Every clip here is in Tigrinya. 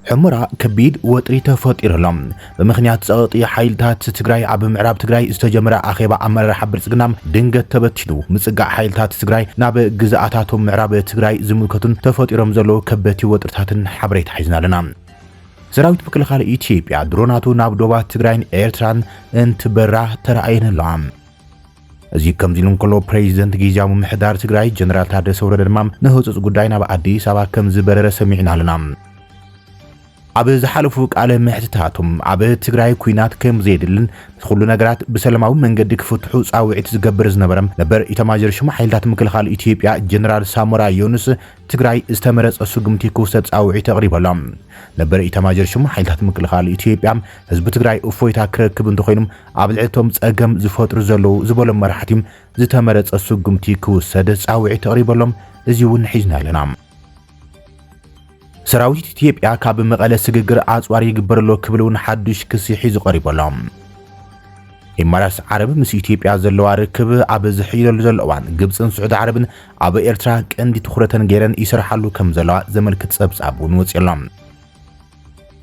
حمرا كبيد وطري تفطيرلم بمخنيات صوتي حيلتات تግራይ عب معراب تግራይ استجمرا اخيبا امر حبر صغنام دنگت تبتشدو مصقع حيلتات تግራይ ناب غزااتاتو معراب تግራይ زملكتن تفطيرم زلو كبتي وطرتاتن حبريت حيزنالنا سراويت بكلخال ኢትዮጵያ ድሮናቱ ናብ ዶባት ትግራይን ኤርትራን እንትበራ ተራእየንላም እዚ ከምዚሉን ኮሎ ፕሬዚደንት ጊዜያዊ ምሕዳር ትግራይ ጀነራል ታደሰ ወረደ ድማም ንህጹጽ ጉዳይ ናብ አዲስ አበባ ከም ዝበረረ ሰሚዕናልና አብ ዝሓለፉ ቃለ ምሕትታቱም አብ ትግራይ ኩናት ከም ዘይድልን ኩሉ ነገራት በሰላማዊ መንገድ ክፍትሑ ጻውዒት ዝገብር ዝነበረም ነበር ኢተማጀር ሽማ ሓይልታት ምክልኻል ኢትዮጵያ ጀነራል ሳሞራ ዮኑስ ትግራይ ዝተመረጸ ስጉምቲ ክውሰድ ጻውዒት አቅሪበሎም ነበር ኢተማጀር ሽማ ሓይልታት ምክልኻል ኢትዮጵያ ህዝቢ ትግራይ እፎይታ ክረክብ እንተኮይኑም አብ ልዕቶም ጸገም ዝፈጥሩ ዘለው ዝበሎም መራሕቲም ዝተመረጸ ስጉምቲ ክውሰድ ጻውዒት አቅሪበሎም እዚውን ሒዝናለና سراويت ኢትዮጵያ ካብ መቀለ ስግግር አጽዋሪ ይግበርሎ ክብሉን ሓድሽ ክሲ ሒዙ ቀሪበሎም ኢማራስ ዓረብ ምስ ኢትዮጵያ ዘለዋ ርክብ አብ ዝሕይለሉ ዘለዋን ግብፅን ስዑድ ዓረብን አብ ኤርትራ ቀንዲ ትኹረተን ገይረን ይሰርሓሉ ከም ዘለዋ ዘመልክት ጸብጻቡን ወጽየሎም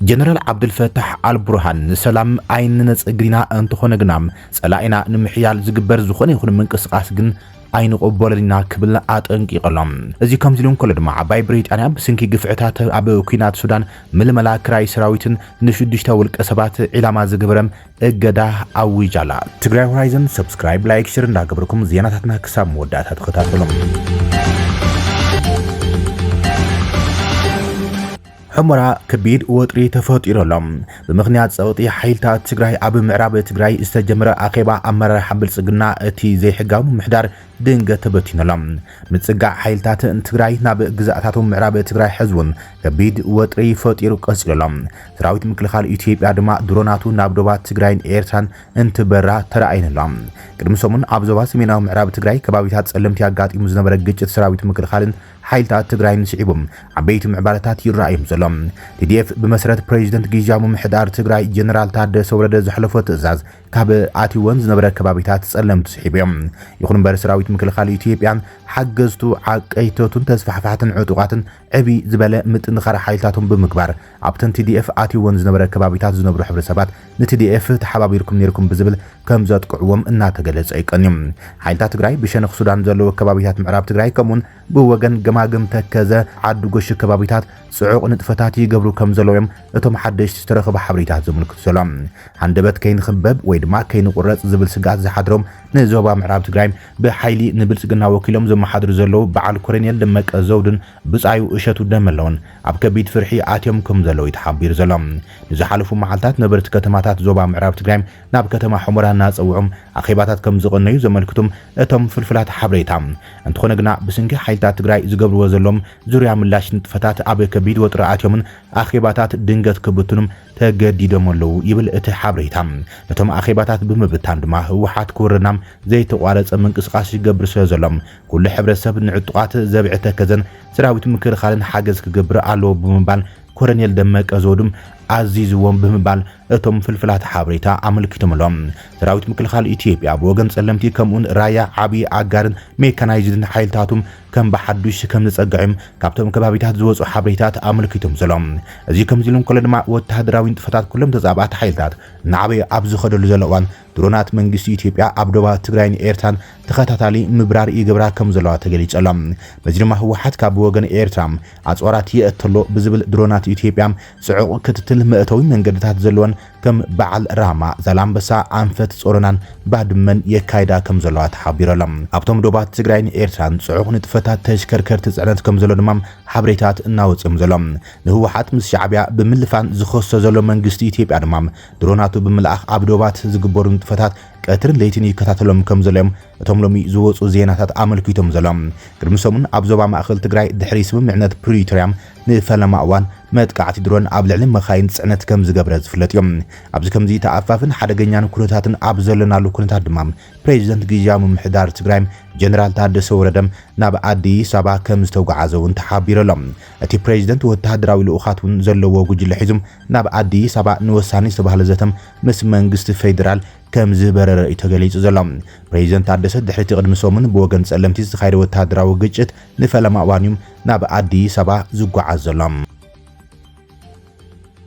ጀነራል አብዱልፈታህ አልቡርሃን ሰላም አይን ነጽግሪና እንተኾነ ግናም ጸላኢና ንምሕያል ዝግበር ዝኾነ ይኹን ምንቅስቃስ ግን አይን ቆቦለና ክብል አጠንቂቀሎም እዚ ከምዚሉን ኮለ ድማ አባይ ብሪጣንያ በስንኪ ግፍዕታት አብ ኩናት ሱዳን ምልመላ ክራይ ሰራዊትን ንሽዱሽተ ውልቀ ሰባት ኢላማ ዝግበረም እገዳ አውጃላ ትግራይ ሆራይዘን ሰብስክራይብ ላይክ ሼር እንዳገብርኩም ዜናታትና ክሳብ ወዳታት ተከታተሉም حمرا كبيد وطري تفطيرلم بمخنيات صوتي حيلتات تግራይ አብ ምዕራብ ትግራይ استجمر አኼባ አመራር ሓብል ጽግና እቲ ዘይሕጋው ምሕዳር ድንገት ተበቲነሎም ምጽጋዕ ሓይልታት ትግራይ ናብ ግዛኣታቶም ምዕራብ ትግራይ ሕዝቡን ከቢድ ወጥሪ ፈጢሩ ቀጽሎም ሰራዊት ምክልኻል ኢትዮጵያ ድማ ድሮናቱ ናብ ዶባት ትግራይን ኤርትራን እንትበራ ተራእየንሎም ቅድሚ ሰሙን ኣብ ዞባ ሰሜናዊ ምዕራብ ትግራይ ከባቢታት ጸለምቲ ያጋጢሙ ዝነበረ ግጭት ሰራዊት ምክልኻልን حيلتات تግራይን ሲዒቦም ዓበይቲ ምዕባለታት ይራእዮም ዘሎም ቲዲኤፍ በመሰረት ፕሬዚደንት ጊዜያዊ ምሕዳር ትግራይ ጀነራል ታደሰ ወረደ ዝሕለፈ ትዕዛዝ ካብ አቲወን ዝነበረ ከባቢታት ጸለምቲ ሲዒቦም ይኹን በር ሰራዊት ምክልኻል ኢትዮጵያ ሓገዝቱ ዓቀይቶቱን ተስፋሕፋሕትን ዕጡቃትን ዕቢ ዝበለ ምጥንኻር ሓይልታቶም ብምግባር ኣብተን ቲዲኤፍ አቲወን ዝነበረ ከባቢታት ዝነብሩ ሕብረተሰባት ንቲዲኤፍ ተሓባቢርኩም ነርኩም ብዝብል ከም ዘጥቅዕዎም እናተገለጸ ይቀንዮም ሓይልታት ትግራይ ብሸነኽ ሱዳን ዘለዎ ከባቢታት ምዕራብ ትግራይ ከምኡን ብወገን ገማግም ተከዘ ዓዱ ጎሽ ከባቢታት ጽዑቕ ንጥፈታት ይገብሩ ከም ዘለዎም እቶም ሓደሽቲ ዝተረኸበ ሓበሬታት ዘመልክቱ ዘሎም ሃንደበት ከይንኽበብ ወይ ድማ ከይንቁረጽ ዝብል ስጋት ዝሓድሮም ንዞባ ምዕራብ ትግራይ ብሓይሊ ንብልጽግና ወኪሎም ዘመሓድሩ ዘለው በዓል ኮሎኔል ደመቀ ዘውድን ብጻዩ እሸቱ ደመለውን ኣብ ከቢድ ፍርሒ ኣትዮም ከም ዘለው ይተሓቢር ዘሎም ንዝሓለፉ መዓልታት ነበርቲ ከተማታት ዞባ ምዕራብ ትግራይ ናብ ከተማ ሕሙራ እናጸውዑም ኣኼባታት ከም ዝቐነዩ ዘመልክቱም እቶም ፍልፍላት ሓበሬታ እንተኾነ ግና ብስንኪ ሓይልታት ትግራይ ዝገብርዎ ዘሎም ዙርያ ምላሽ ንጥፈታት ኣብ ከቢድ ወጥሪ ኣትዮምን ኣኼባታት ድንገት ክብትኑም ተገዲዶም ኣለው ይብል እቲ ሓበሬታ እቶም ኣኼባታት ብምብታን ድማ ህወሓት ክወረናም ዘይተቋረጸ ምንቅስቃስ ይገብር ስለዘሎም ኩሉ ሕብረተሰብ ንዕጡቃት ዘብዕተ ተከዘን ሰራዊት ምክልኻልን ሓገዝ ክገብር ኣለዎ ብምባል ኮሎኔል ደመቀ ዘውድም አዚዝዎም ብምባል እቶም ፍልፍላት ሓበሬታ አመልክተምሎም ሰራዊት ምክልኻል ኢትዮጵያ በወገን ጸለምቲ ከምኡን ራያ ዓቢ አጋርን ሜካናይዝድን ሓይልታቱም ከም በሓዱሽ ከም ዝጸግዕም ካብቶም ከባቢታት ዝወጹ ሓበሬታት አመልክቶም ዘሎም እዚ ከምዚሉን ኮለ ድማ ወተሃደራዊ ጥፈታት ኩሎም ተጻባዕቲ ሓይልታት ንዓበይ ኣብ ዝኸደሉ ዘለዋን ድሮናት መንግስቲ ኢትዮጵያ ኣብ ዶባት ትግራይን ኤርትራን ተኸታታሊ ምብራር ይገብራ ከም ዘለዋ ተገሊጸሎም በዚ ድማ ህወሓት ካብ ወገን ኤርትራ ኣጽዋራት ይእተሎ ብዝብል ድሮናት ኢትዮጵያ ጽዑቕ ክትትል መእተዊ መንገድታት ዘለወን ከም በዓል ራማ ዛላምበሳ አንፈት ጾረናን ባድመን የካይዳ ከም ዘለዋ ተሓቢረሎም ኣብቶም ዶባት ትግራይን ኤርትራን ጽዑቕ ንጥፈታት ተሽከርከርቲ ጽዕነት ከም ዘሎ ድማ ሓበሬታት እናወጽም ዘሎም ንህወሓት ምስ ሻዕብያ ብምልፋን ዝኸሶ ዘሎ መንግስቲ ኢትዮጵያ ድማ ድሮናቱ ብምልኣኽ ኣብ ዶባት ዝግበሩ ንጥፈታት ቀትርን ለይትን ይከታተሎም ከም ዘሎም እቶም ሎሚ ዝወጹ ዜናታት አመልክቶም ዘሎም ቅድሚ ሰሙን ኣብ ዞባ ማእከል ትግራይ ድሕሪ ስምምዕነት ፕሪቶሪያ ንፈለማ እዋን መጥቃዕቲ ድሮን ኣብ ልዕሊ መኻይን ጽዕነት ከም ዝገብረ ዝፍለጥ እዮም ኣብዚ ከምዚ ተኣፋፍን ሓደገኛን ኩነታትን ኣብ ዘለናሉ ኩነታት ድማ ፕሬዚደንት ጊዜያዊ ምሕዳር ትግራይ ጀነራል ታደሰ ወረደም ናብ አዲስ አበባ ከም ዝተጓዓዘውን ተሓቢረሎም እቲ ፕሬዚደንት ወተሃደራዊ ልኡኻቱን ዘለዎ ጉጅለ ሒዙም ናብ አዲስ አበባ ንወሳኒ ዝተባህለ ዘተም ምስ መንግስቲ ፌደራል ከም ዝበረረ ተገሊጹ ዘሎም ፕሬዚደንት ታደሰ ድሕሪ ቅድሚ ሰሙን ብወገን ጸለምቲ ዝተኻየደ ወተሃደራዊ ግጭት ንፈለማ እዋን ናብ አዲስ አበባ ዝጓዓዝ ዘሎም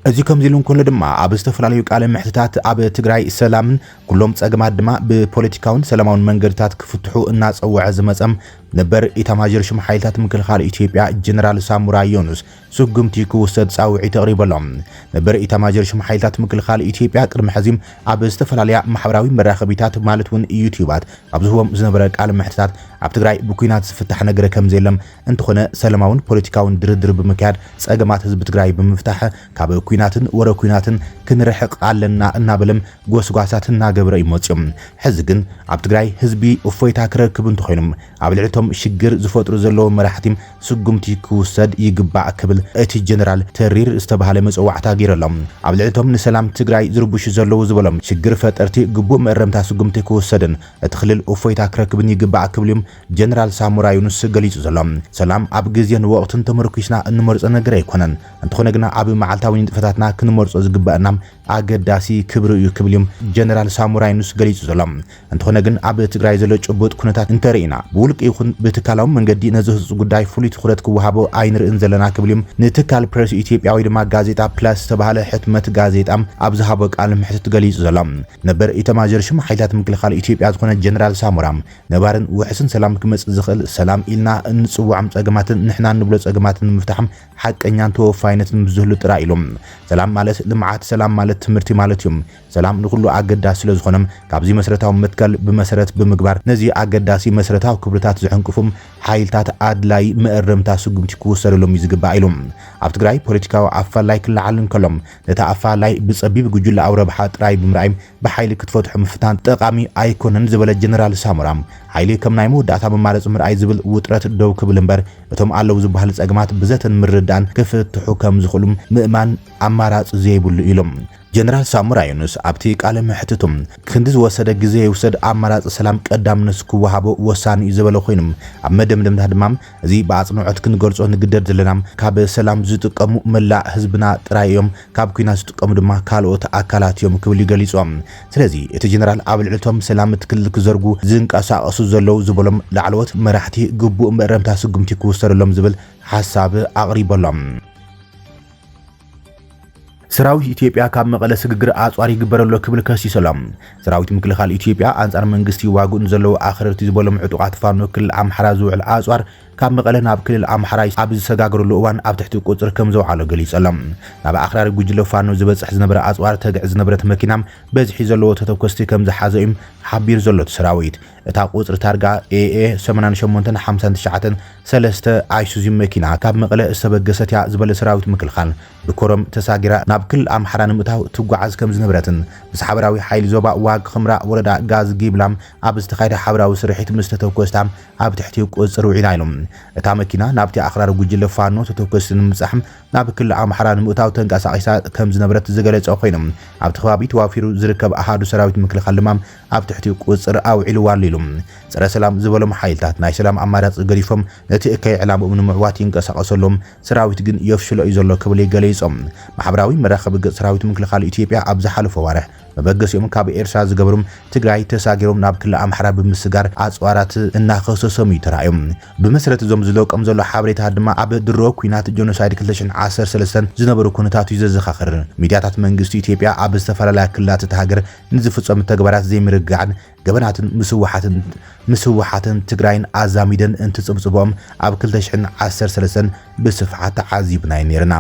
እዚ ከምዚሉን ኩሉ ድማ ኣብ ዝተፈላለዩ ቃለ ምሕትታት ኣብ ትግራይ ሰላምን ኩሎም ጸገማት ድማ ብፖለቲካውን ሰላማውን መንገድታት ክፍትሑ እናጸውዐ ዝመጸም ነበር ኢታማዦር ሹም ሓይልታት ምክልኻል ኢትዮጵያ ጀነራል ሳሙራ ዮኑስ ስጉምቲ ክውሰድ ጻውዒት ተቕሪበሎም ነበር ኢታማዦር ሹም ሓይልታት ምክልኻል ኢትዮጵያ ቅድሚ ሕዚም ኣብ ዝተፈላለያ ማሕበራዊ መራኸቢታት ማለት እውን ዩቲዩባት ኣብ ዝህቦም ዝነበረ ቃለ ምሕትታት ኣብ ትግራይ ብኩናት ዝፍታሕ ነገር ከም ዘለም እንትኾነ ሰላማውን ፖለቲካውን ድርድር ብምክያድ ጸገማት ህዝቢ ትግራይ ብምፍታሕ ካብ ኩናትን ወረ ኩናትን ክንርሕቕ ኣለና እናበለም ጎስጓሳት እናገብረ ይመጽኦም ሕዚ ግን ኣብ ትግራይ ህዝቢ እፎይታ ክረክብ እንትኾይኖም ኣብ ልዕቶም ሽግር ዝፈጥሩ ዘለዎ መራሕቲ ስጉምቲ ክውሰድ ይግባእ ክብል እቲ ጀነራል ተሪር ዝተባሃለ መጽዋዕታ ገይረሎም ኣብ ልዕቶም ንሰላም ትግራይ ዝርቡሽ ዘለው ዝበሎም ሽግር ፈጠርቲ ግቡእ መረምታ ስጉምቲ ክውሰድን እቲ ክልል እፎይታ ክረክብን ይግባእ ክብልም ጀነራል ሳሙራ ዮኑስ ገሊጹ ዘሎም ሰላም ኣብ ግዜን ወቅትን ተመርኩስና እንመርጾ ነገር ኣይኮነን እንትኾነ ግና ኣብ መዓልታዊ ንጥፈታትና ክንመርጾ ዝግባእና ኣገዳሲ ክብሪ እዩ ክብልም ጀነራል ሳሙራ ዮኑስ ገሊጹ ዘሎም እንትኾነ ግን ኣብ ትግራይ ዘሎ ጭቡጥ ኩነታት እንተሪኢና ብውልቂ ይኹን ብትካላዊ መንገዲ ነዚ ህዝብ ጉዳይ ፍሉይ ትኹረት ክወሃቦ ኣይንርእን ዘለና ክብልም ንትካል ፕሬስ ኢትዮጵያ ወይ ድማ ጋዜጣ ፕላስ ዝተባሃለ ሕትመት ጋዜጣ ኣብ ዝሃቦ ቃል ምሕትት ገሊጹ ዘሎም ነበር ኢታማዦር ሹም ሓይልታት ምክልኻል ኢትዮጵያ ዝኾነ ጀነራል ሳሙራ ነባርን ውሕስን ሰላም ክመጽእ ዝኽእል ሰላም ኢልና እንጽውዖም ጸገማትን ንሕና ንብሎ ጸገማትን ምፍታሕም ሓቀኛን ተወፋይነትን ብዝህሉ ጥራይ ኢሎም ሰላም ማለት ልምዓት ሰላም ማለት ትምህርቲ ማለት እዮም ሰላም ንኩሉ ኣገዳሲ ስለ ዝኾነም ካብዚ መሰረታዊ መትከል ብመሰረት ብምግባር ነዚ ኣገዳሲ መሰረታዊ ክብርታት ዝሕንቅፉም ሓይልታት ኣድላይ መእረምታ ስጉምቲ ክውሰደሎም ይዝግባእ ኢሎም ኣብ ትግራይ ፖለቲካዊ ኣፈላይ ክለዓልን ከሎም ነታ ኣፈላይ ብጸቢብ ጉጅለ ኣብ ረብሓ ጥራይ ብምርኣይ ብሓይሊ ክትፈትሑ ምፍታን ጠቃሚ ኣይኮነን ዝበለ ጀነራል ሳሙራ ሓይሊ ከም ናይ መወዳእታ መማረጽ ምርኣይ ዝብል ውጥረት ደው ክብል እምበር እቶም ኣለዉ ዝበሃል ጸገማት ብዘተን ምርዳን ክፍትሑ ከም ዝኽእሉም ምእማን ኣማራጽ ዘይብሉ ኢሎም ጀነራል ሳሙራ ዮኑስ ኣብቲ ቃለ ምሕትቱም ክንዲ ዝወሰደ ግዜ ይውሰድ ኣማራጽ ሰላም ቀዳምነት ክወሃቦ ወሳኒ ዝበለ ኮይኖም ኣብ መደምደምታ ድማ እዚ ብኣጽንዖት ክንገልጾ ንግደድ ዘለና ካብ ሰላም ዝጥቀሙ መላእ ህዝብና ጥራይ እዮም ካብ ኩናት ዝጥቀሙ ድማ ካልኦት ኣካላት እዮም ክብል ይገሊጾም ስለዚ እቲ ጀነራል ኣብ ልዕልቶም ሰላም ትክል ክዘርጉ ዝንቀሳቐሱ ዘለው ዝበሎም ላዕለዎት መራሕቲ ግቡእ መእረምታ ስጉምቲ ክውሰደሎም ዝብል ሓሳብ ኣቕሪበሎም ሰራዊት ኢትዮጵያ ካብ መቐለ ስግግር ኣጽዋር ይግበረሎ ክብል ከሲሰሎም ሰራዊት ምክልኻል ኢትዮጵያ አንጻር መንግስቲ ዋጉን ዘለው ኣኽረርቲ ዝበሎም ዕጡቃት ፋኖ ክልል ኣምሓራ ዝውዕል ኣጽዋር ካብ መቐለ ናብ ክልል ኣምሓራ ኣብ ዝሰጋግረሉ እዋን ኣብ ትሕቲ ቁጽር ከም ዘውዓሎ ገሊጸሎም ናብ ኣኽራሪ ጉጅለ ፋኖ ዝበጽሕ ዝነበረ ኣጽዋር ተግዕ ዝነበረት መኪናም በዝሒ ዘለዎ ተተኮስቲ ከም ዝሓዘ እዩ ሓቢር ዘሎ ሰራዊት እታ ቁጽር ታርጋ ኤኤ 8859 ሰለስተ ኣይሱዙ መኪና ካብ መቐለ ዝተበገሰት ያ ዝበለ ሰራዊት ምክልኻል ብኮረም ተሳጊራ ናብ ክልል ኣምሓራ ንምእታው ትጓዓዝ ከም ዝነበረትን ብሓበራዊ ሓይሊ ዞባ ዋግ ኽምራ ወረዳ ጋዝ ጊብላም ኣብ ዝተኻየደ ሓበራዊ ስርሒት ምስ ተተኮስታ ኣብ ትሕቲ ቁጽር ውዒላ ኢሎም እታ መኪና ናብቲ ኣኽራሪ ጉጅለ ፋኖ ተተኮስቲ ንምብጻሕም ናብ ክልል ኣምሓራ ንምእታው ተንቀሳቒሳ ከም ዝነበረት ዝገለጸ ኮይኖም ኣብቲ ከባቢ ተዋፊሩ ዝርከብ ኣሃዱ ሰራዊት ምክልኻል ድማ ኣብ ትሕቲ ቁጽር ኣውዒልዋሉ ኢሎም ፀረ ሰላም ዝበሎም ሓይልታት ናይ ሰላም ኣማራጽ ገሊፎም ነቲ እከይ ዕላምኦም ንምዕዋት ይንቀሳቐሰሎም ሰራዊት ግን የፍሽሎ እዩ ዘሎ ክብል ገሊጾም ማሕበራዊ መራኸቢ ገጽ ሰራዊት ምክልኻል ኢትዮጵያ ኣብ ዝሓለፈ ዋርሕ መበገሲኦም ካብ ኤርትራ ዝገበሩም ትግራይ ተሳጊሮም ናብ ክልል ኣምሓራ ብምስጋር ኣጽዋራት እናኸሰሶም ይተራእዮም ብመሰረት እዞም ዝለቀም ዘሎ ሓበሬታ ድማ ኣብ ድሮ ኩናት ጆኖሳይድ 2013 ዝነበሩ ኩነታት እዩ ዘዘኻኽር ሚድያታት መንግስቲ ኢትዮጵያ ኣብ ዝተፈላለያ ክልላት ሃገር ንዝፍጸሙ ተግባራት ዘይምርግዓን ገበናትን ምስውሓትን ትግራይን ኣዛሚደን እንትጽብጽቦም ኣብ 2013 ብስፍሓት ዓዚብና ነርና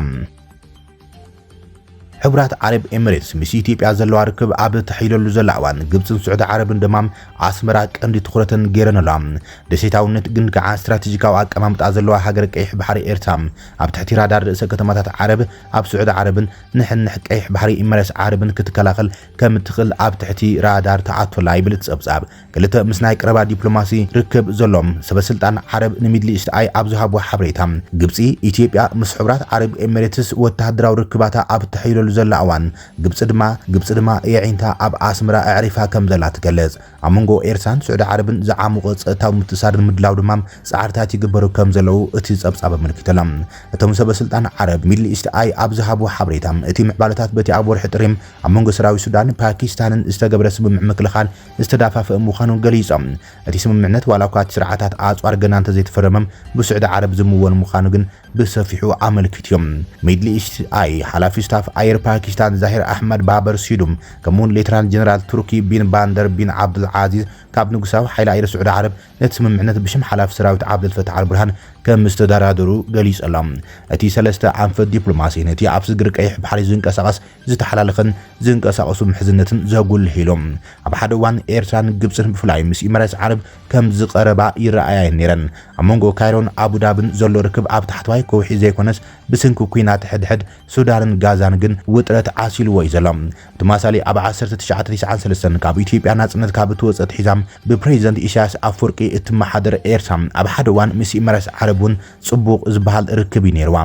حبرات عرب إماراتس مس إثيوبيا زلوا ركب أب تحيلوا زلعوان جبت سعود عرب دمام أسمرات أمد تخرتن جيران لام دسيتاونت جن كعا استراتيجية وعك أمام تعزلوا حجر كيح بحر إرتام أب تحتي رادار سكتمات عرب أب سعود عرب نحن كيح بحر إمارات عرب كتكلاخل كم تخل أب تحتي رادار تعاطف لايبلتس أبزاب قلت مسنايك ربا دبلوماسي ركب زلهم سبسلطان عرب نميدلي استعاي أبزهاب وحبريتام جبسي إثيوبيا مس حبرات عرب إماراتس وتهدروا ركباتها أب تحيلوا زلعوان جبس دما يعينتا أب أسمرا أعرفها كم زلات جلز أمونجو إرسان سعود عرب زعامو تاو متصار مدلاو دمام سعرتاتي جبرو كم زلو اتيز أبصاب من كتلام تم سبسلطان عرب ميدل إيست أي أبزهاب وحبريتام اتي معبالتات بتي أبور حتريم أمونجو سراوي سودان باكستان استجبر سبب مكلخان استدافع في أموخانو جليزام اتي سبب معنات ولاقات سرعتات أزوار جنان تزيد فرمم بسعود عرب زمو والمخانو جن بسفيحو عمل كتيم ميدل إيست أي حلافي ستاف أير ፓኪስታን ዛሂር አሕመድ ባበር ሲዱም ከምኡን ሌተናንት ጀነራል ቱርኪ ቢን ባንደር ቢን ዓብዱልዓዚዝ ካብ ንጉሳዊ ሓይሊ ኣየር ስዑድ ዓረብ ነቲ ስምምዕነት ብሽም ሓላፊ ሰራዊት ዓብደልፈታሕ አልቡርሃን ከም ዝተደራደሩ ገሊጾሎም እቲ ሰለስተ ኣንፈት ዲፕሎማሲ ነቲ ኣብ ስግሪ ቀይሕ ባሕሪ ዝንቀሳቐስ ዝተሓላለኸን ዝንቀሳቐሱ ምሕዝነትን ዘጉልህ ኢሎም ኣብ ሓደ እዋን ኤርትራን ግብፅን ብፍላይ ምስ ኢሚሬትስ ዓረብ ከም ዝቐረባ ይረኣያ ነይረን ኣብ መንጎ ካይሮን ኣቡዳብን ዘሎ ርክብ ኣብ ታሕተዋይ ከውሒ ዘይኮነስ ብስንኪ ኩናት ሕድሕድ ሱዳንን ጋዛን ግን ውጥረት ዓሲልዎ እዩ ዘሎ ብተመሳሳሊ ኣብ 1993 ካብ ኢትዮጵያ ናጽነት ካብ እትወፀት ሒዛም ብፕሬዚደንት ኢሳያስ ኣፈወርቂ እትመሓደር ኤርትራ ኣብ ሓደ እዋን ምስ ኢሚሬትስ ዓረብ እውን ጽቡቕ ዝበሃል ርክብ ነይርዋ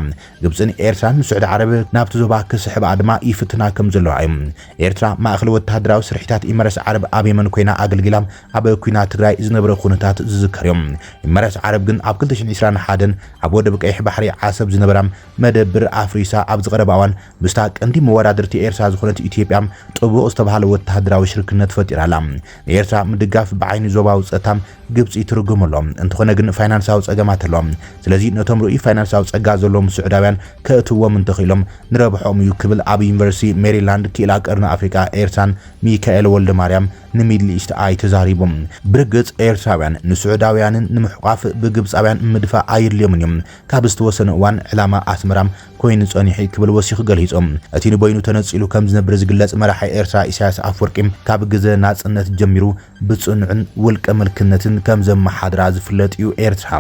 ግብፅን ኤርትራን ስዑድ ዓረብ ናብቲ ዞባ ክስሕባ ድማ ይፍትና ከም ዘለዋ እዩ ኤርትራ ማእኸል ወተሃደራዊ ስርሒታት ኢሚሬትስ ዓረብ ኣብ የመን ኮይና ኣገልጊላ ኣብ ኩናት ትግራይ ዝነበረ ኩነታት ዝዝከር እዮም ኢሚሬትስ ዓረብ ግን ኣብ 2021 ኣብ ወደብ ቀይሕ ባሕሪ ዓሰብ ዝነበራ መደብር ኣፍሪሳ ኣብ ዝቐረባ እዋን ምስታ ቀንዲ መወዳድርቲ ኤርትራ ዝኾነት ኢትዮጵያ ጥቡቕ ዝተባሃለ ወተሃደራዊ ሽርክነት ፈጢራላ ኤርትራ ምድጋፍ ብዓይኒ ዞባዊ ጸታም ግብፂ ትርጉመሎም እንተኾነ ግን ፋይናንሳዊ ጸገማት ኣለዎም ስለዚ ነቶም ሩኢ ፋይናንሳዊ ጸጋ ዘለዎም ስዑዳውያን ከእትዎም እንተኽኢሎም ንረብሖም እዩ ክብል ኣብ ዩኒቨርሲቲ ሜሪላንድ ክኢላ ቀርኒ ኣፍሪካ ኤርትራን ሚካኤል ወልደ ማርያም ንሚድል ኢስት ኣይ ተዛሪቦም ብርግጽ ኤርትራውያን ንስዑዳውያንን ንምሕቋፍ ብግብፃውያን ምድፋእ ኣይድልዮምን እዮም ካብ ዝተወሰነ እዋን ዕላማ ኣስመራም ኮይኑ ጸኒሑ ክብል ወሲኹ ገሊጾም እቲ ንበይኑ ተነጺሉ ከም ዝነብር ዝግለጽ መራሒ ኤርትራ ኢሳያስ ኣፈወርቂ ካብ ግዜ ናጽነት ጀሚሩ ብጽኑዕን ውልቀ መልክነትን ከም ዘመሓድራ ዝፍለጥ እዩ ኤርትራ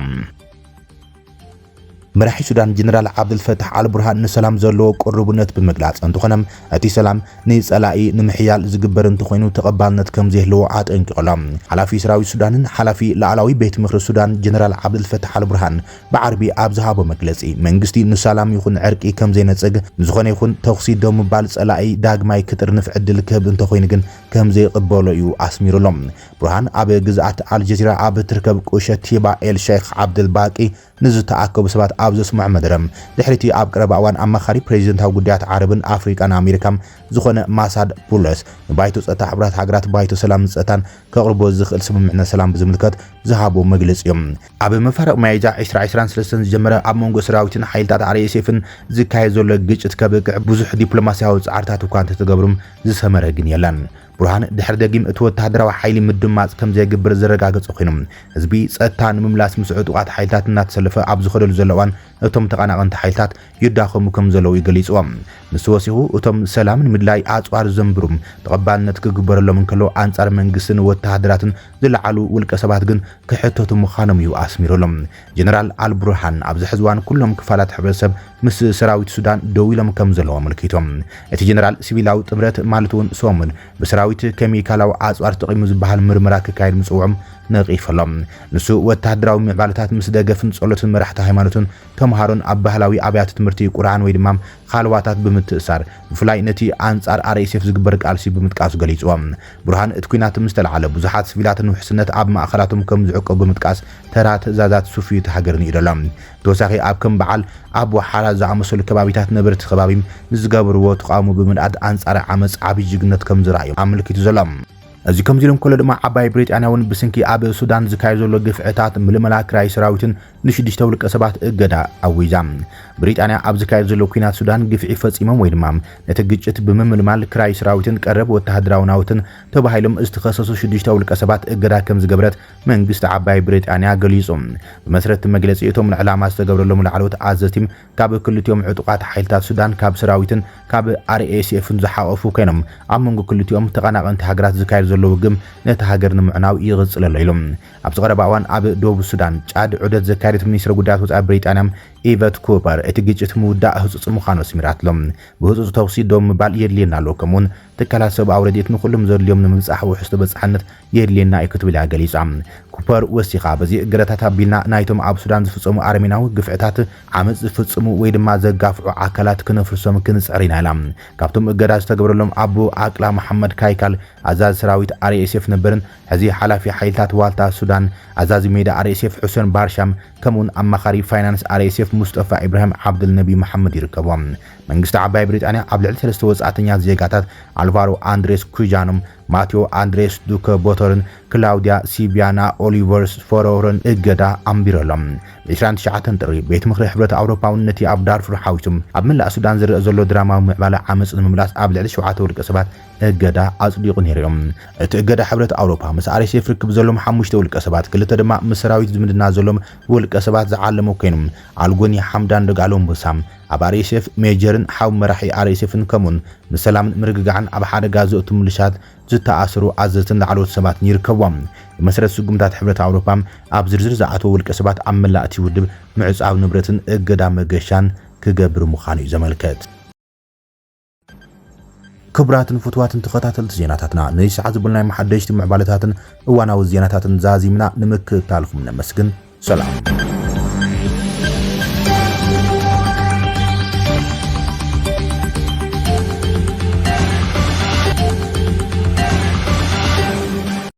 መራሒ ሱዳን ጀነራል ዓብደልፈታሕ አልቡርሃን ንሰላም ዘለዎ ቅርቡነት ብምግላጽ እንትኾነም እቲ ሰላም ንጸላኢ ንምሕያል ዝግበር እንትኾይኑ ተቐባልነት ከም ዘይህልዎ ኣጠንቂቖሎም ሓላፊ ሰራዊት ሱዳንን ሓላፊ ላዕላዊ ቤት ምክሪ ሱዳን ጀነራል ዓብደልፈታሕ አልቡርሃን ብዓርቢ ኣብ ዝሃቦ መግለጺ መንግስቲ ንሰላም ይኹን ዕርቂ ከም ዘይነጽግ ንዝኾነ ይኹን ተኽሲ ደው ምባል ጸላኢ ዳግማይ ክጥርንፍ ዕድል ክህብ እንተኾይኑ ግን ከም ዘይቕበሎ እዩ ኣስሚሩሎም ቡርሃን ኣብ ግዝኣት አልጀዚራ ኣብ ትርከብ ቁሸት ቲባ ኤል ሼክ ዓብደልባቂ ንዝተኣከቡ ሰባት ኣብ ዘስሙዕ መደረም ድሕሪቲ ኣብ ቀረባ እዋን ኣማኻሪ ፕሬዚደንታዊ ጉዳያት ዓረብን ኣፍሪቃን ኣሜሪካን ዝኾነ ማሳድ ፑለስ ባይቶ ጸጥታ ሕብራት ሃገራት ባይቶ ሰላም ጸጥታን ከቕርቦ ዝኽእል ስምምዕነት ሰላም ብዝምልከት ዝሃቦ መግለጺ እዮም ኣብ መፋረቕ መያጃ 2023 ዝጀመረ ኣብ መንጎ ሰራዊትን ሓይልታት RSFን ዝካየድ ዘሎ ግጭት ከብቅዕ ብዙሕ ዲፕሎማስያዊ ጻዕርታት እኳ እንተተገብሩም ዝሰመረ ግን የለን ቡርሃን ድሕሪ ደጊም እቲ ወተሃደራዊ ሓይሊ ምድማጽ ከም ዘይግብር ዝረጋገጸ ኮይኖም ህዝቢ ጸጥታ ንምምላስ ምስ ዕጡቃት ሓይልታት እናተሰለፈ ኣብ ዝኸደሉ ዘለዋን እቶም ተቐናቐንቲ ሓይልታት ይዳኸሙ ከም ዘለዉ ይገሊጽዎም ምስ ወሲኹ እቶም ሰላም ንምድላይ ኣጽዋር ዘንብሩም ተቐባልነት ክግበረሎም እንከሎ ኣንጻር መንግስትን ወተሃደራትን ዝለዓሉ ውልቀ ሰባት ግን ክሕተቱ ምዃኖም እዩ ኣስሚሮሎም ጀነራል አልቡርሃን ኣብ ዝሕዝዋን ኩሎም ክፋላት ሕብረተሰብ ምስ ሰራዊት ሱዳን ደው ኢሎም ከም ዘለዉ ኣመልኪቶም እቲ ጀነራል ሲቪላዊ ጥምረት ማለት እውን ሶምን ብሰራዊት ኬሚካላዊ ኣጽዋር ተቂሙ ዝበሃል ምርመራ ክካየድ ምጽውዖም ነቂፈሎም ንሱ ወተሃደራዊ ምዕባለታት ምስ ደገፍን ጸሎትን መራሕቲ ሃይማኖትን ተምሃሮን ኣብ ባህላዊ ኣብያተ ትምህርቲ ቁርኣን ወይ ድማ ካልዋታት ብምትእሳር ብፍላይ ነቲ ኣንጻር RSF ዝግበር ቃልሲ ብምጥቃስ ገሊጽዎም ቡርሃን እቲ ኩናት ምስ ተለዓለ ብዙሓት ሲቪላትን ውሕስነት ኣብ ማእኸላቶም ከም ዝዕቀቡ ብምጥቃስ ተራ ትእዛዛት ሱፍዩ ተሃገርን ይደሎም ተወሳኺ ኣብ ከም በዓል ኣብ ወሓላ ዝኣመሰሉ ከባቢታት ነበርቲ ከባቢ ዝገብርዎ ተቃውሞ ብምንኣድ ኣንጻር ዓመፅ ዓብይ ጅግነት ከም ዝረኣዩ ኣመልኪቱ ዘሎም እዚ ከምዚ ኢሎም ከሎ ድማ ዓባይ ብሪጣንያውን ብስንኪ ኣብ ሱዳን ዝካየድ ዘሎ ግፍዕታት ምልመላ ክራይ ሰራዊትን ንሽዱሽተ ውልቀ ሰባት እገዳ ኣዊዛ ብሪጣንያ ኣብ ዝካየድ ዘሎ ኩናት ሱዳን ግፍዒ ፈጺሞም ወይ ድማ ነቲ ግጭት ብምምልማል ክራይ ሰራዊትን ቀረብ ወተሃደራዊ ናውትን ተባሂሎም ዝተኸሰሱ ሽዱሽተ ውልቀ ሰባት እገዳ ከም ዝገበረት መንግስቲ ዓባይ ብሪጣንያ ገሊጹ ብመሰረት መግለጺ እቶም ዕላማ ዝተገብረሎም ላዕለዎት ኣዘዝቲም ካብ ክልቲኦም ዕጡቃት ሓይልታት ሱዳን ካብ ሰራዊትን ካብ RSFን ዝሓቐፉ ኮይኖም ኣብ መንጎ ክልቲኦም ተቐናቐንቲ ሃገራት ዝካየድ ዘሎ ውግም ነቲ ሃገር ንምዕናው ይቕጽለሎ ኢሎም ኣብ ዝቐረባ እዋን ኣብ ደቡብ ሱዳን ጫድ ዑደት ዘካየደት ሚኒስትር ጉዳያት ወጻኢ ብሪጣንያ ኢቨት ኮፐር እቲ ግጭት ምውዳእ ህጹጽ ምዃኑ ኣስሚራትሎም ብህጹጽ ተኽሲ ደው ምባል የድልየና ኣሎ ከምኡውን ትካላት ሰብኣዊ ረድኤት ንኹሎም ዘድልዮም ንምብጻሕ ውሕስቲ በጻሕነት የድልየና እዩ ክትብል እያ ገሊጻ ኮፐር ወሲኻ በዚ እገዳታት ኣቢልና ናይቶም ኣብ ሱዳን ዝፍጸሙ ኣርሜናዊ ግፍዕታት ዓመፅ ዝፍጽሙ ወይ ድማ ዘጋፍዑ ኣካላት ክነፍርሶም ክንጽዕር ኢና ኢላ ካብቶም እገዳ ዝተገብረሎም ኣቦ ኣቅላ መሐመድ ካይካል ኣዛዚ ሰራዊት RSF ነበርን ሕዚ ሓላፊ ሓይልታት ዋልታ ሱዳን ኣዛዚ ሜዳ RSF ሑሴን ባርሻም ከምኡን ኣማኻሪ ፋይናንስ RSF ሙስጠፋ ኢብራሂም ዓብድል ነቢ መሐመድ ይርከቦም መንግስቲ ዓባይ ብሪጣንያ ኣብ ልዕሊ 3 ወጻእተኛት ዜጋታት አልቫሮ አንድሬስ ኩጃኖም ማቴዎ አንድሬስ ዱከ ቦተርን ክላውዲያ ሲቢያና ኦሊቨርስ ፎሮርን እገዳ ኣንቢሮሎም 29 ጥሪ ቤት ምክሪ ሕብረት ኣውሮፓውነቲ ኣብ ዳርፉር ሓዊቶም ኣብ መላእ ሱዳን ዝርአ ዘሎ ድራማዊ ምዕባለ ዓመጽ ንምምላስ ኣብ ልዕሊ 7 ውልቀ ሰባት እገዳ ኣጽዲቁ ነይሮም። እቲ እገዳ ሕብረት ኣውሮፓ ምስ RSF ርክብ ዘሎም 5 ውልቀ ሰባት ክልተ ድማ ምስ ሰራዊት ዝምድና ዘሎም ውልቀ ሰባት ዝዓለሙ ኮይኖም ኣልጎኒ ሓምዳን ደጋሎም ቦሳም ኣብ RSF ሜጀርን ሓው መራሒ RSFን ከምኡን ምስ ሰላምን ምርግጋዕን ኣብ ሓደጋ ዘእቱ ምልሻት ዝተኣስሩ ኣዘዝትን ላዕለዎት ሰባት ይርከብዎም። መሰረት ስጉምታት ሕብረት ኣውሮፓ ኣብ ዝርዝር ዝኣተው ውልቀ ሰባት ኣብ መላእቲ ውድብ ምዕጻብ ንብረትን እገዳ መገሻን ክገብር ምዃኑ እዩ ዘመልከት። ክቡራትን ፍትዋትን ተኸታተልቲ ዜናታትና ነዚ ሰዓት ዝብልናይ መሓደሽቲ ምዕባለታትን እዋናዊ ዜናታትን ዛዚምና ንምክትታልኩም ነመስግን። ሰላም